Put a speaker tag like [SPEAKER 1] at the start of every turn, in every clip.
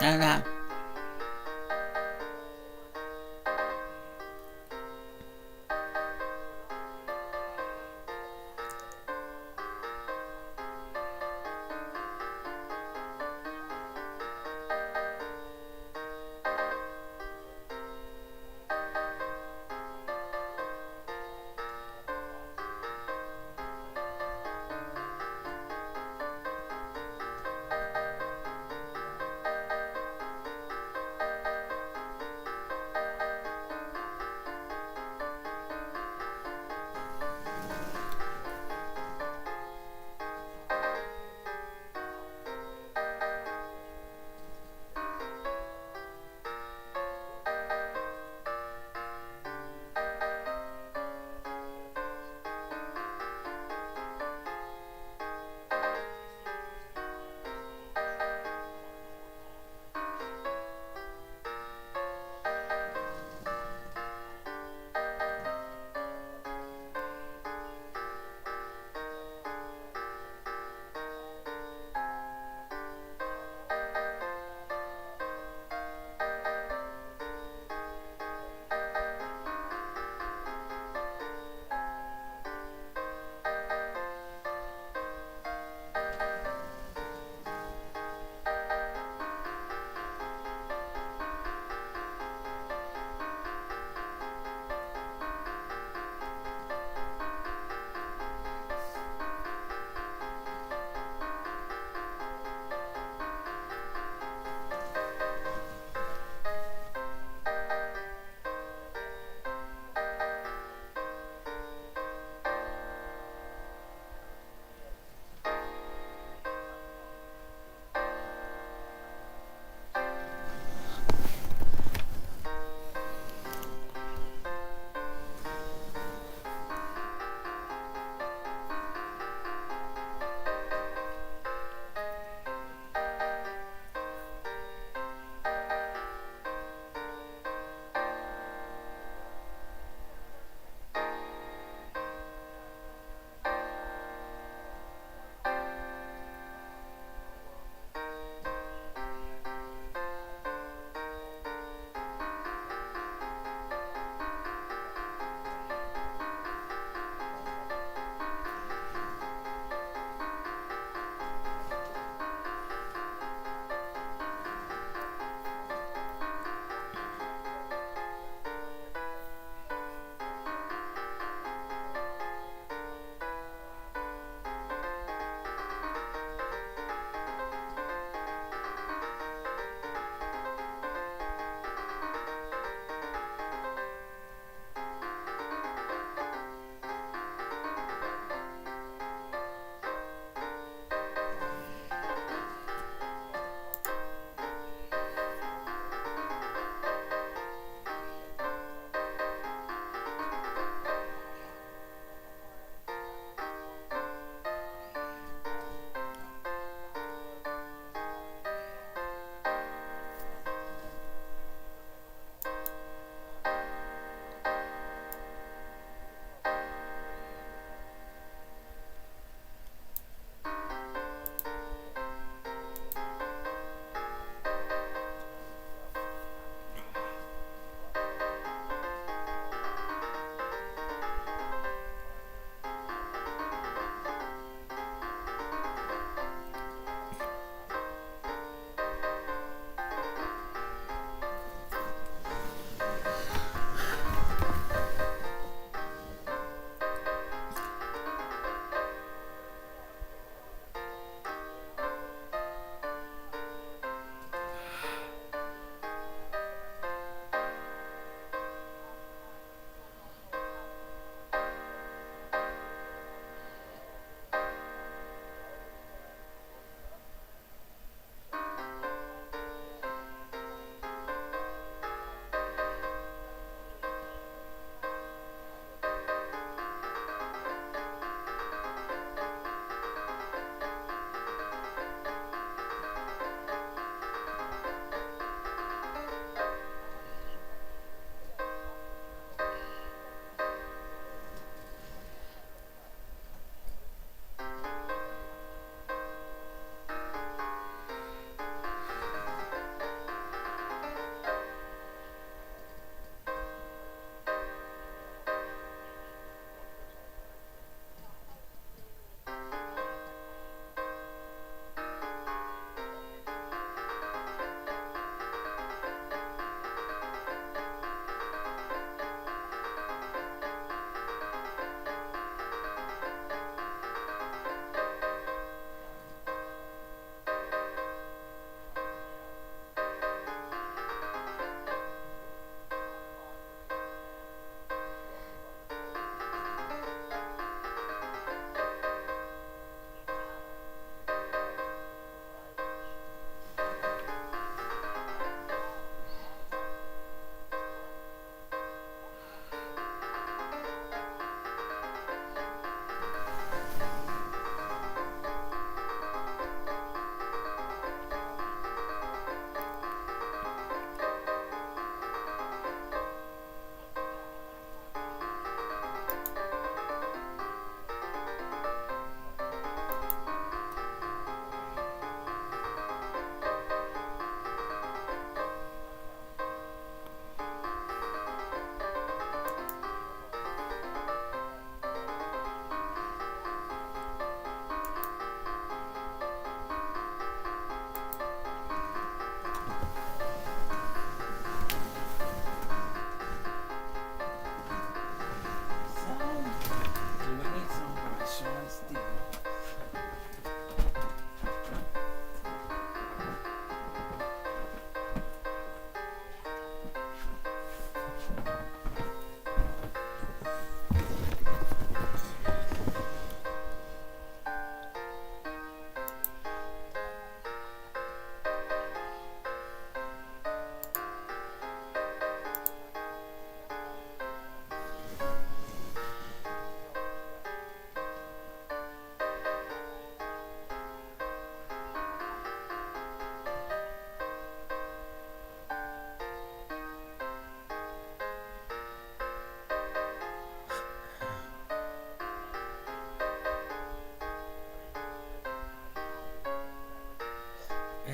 [SPEAKER 1] Nada.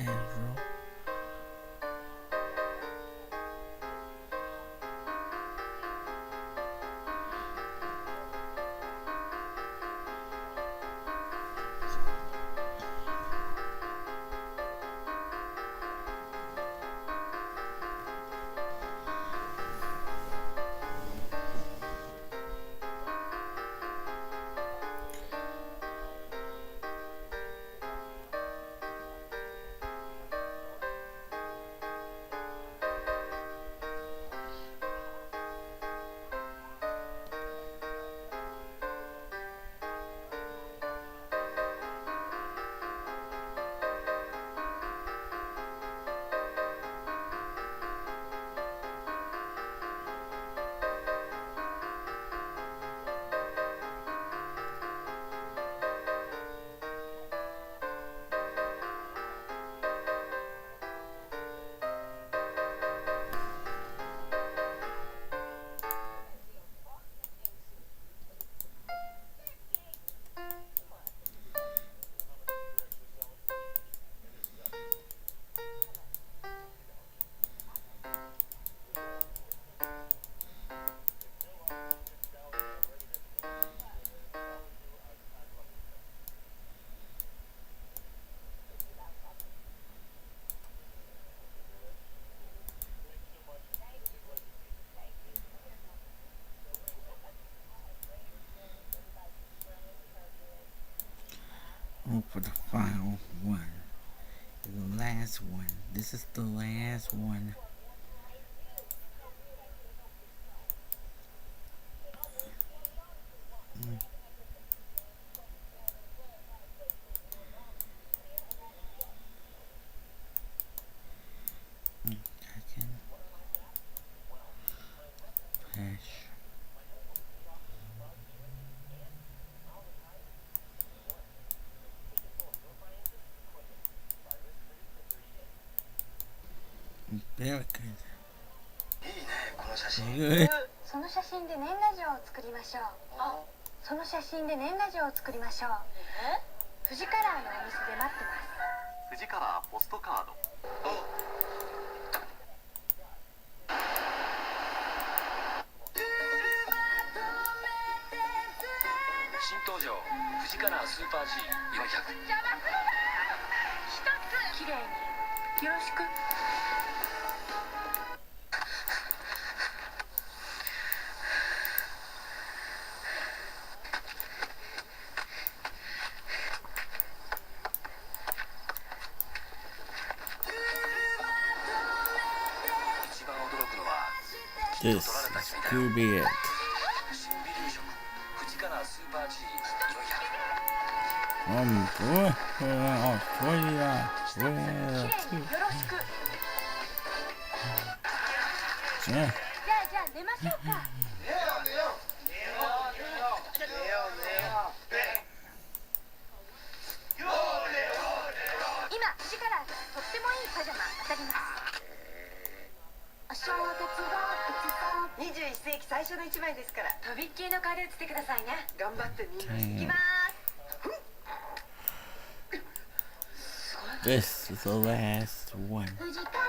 [SPEAKER 1] bro. Oh, for the final one. The last one. This is the last one. I can hash. Very good.
[SPEAKER 2] この写真
[SPEAKER 1] Good.
[SPEAKER 3] その写真で年賀状を作りましょう。その写真で年賀状を作りましょう。富士カラーのお店で待ってます。
[SPEAKER 2] 富士カラーポストカード新登場富士カラースーパー G400
[SPEAKER 3] 綺麗によろしく。
[SPEAKER 2] 一番驚くのは
[SPEAKER 1] This is to be it.
[SPEAKER 2] 新微粒色富士カラースーパー G400
[SPEAKER 1] Australia.
[SPEAKER 3] 綺麗によろしく。
[SPEAKER 1] Yeah.
[SPEAKER 3] じゃあ寝ましょうか。今富士カラーでとってもいいパジャマ当たります。お正月は
[SPEAKER 4] 21世紀最初の一枚ですから
[SPEAKER 3] とびっきりの顔で写ってくださいね。
[SPEAKER 4] 頑張ってみんな
[SPEAKER 3] 行き
[SPEAKER 1] Damn.
[SPEAKER 3] ます。
[SPEAKER 1] This is the last one.
[SPEAKER 3] 富士カ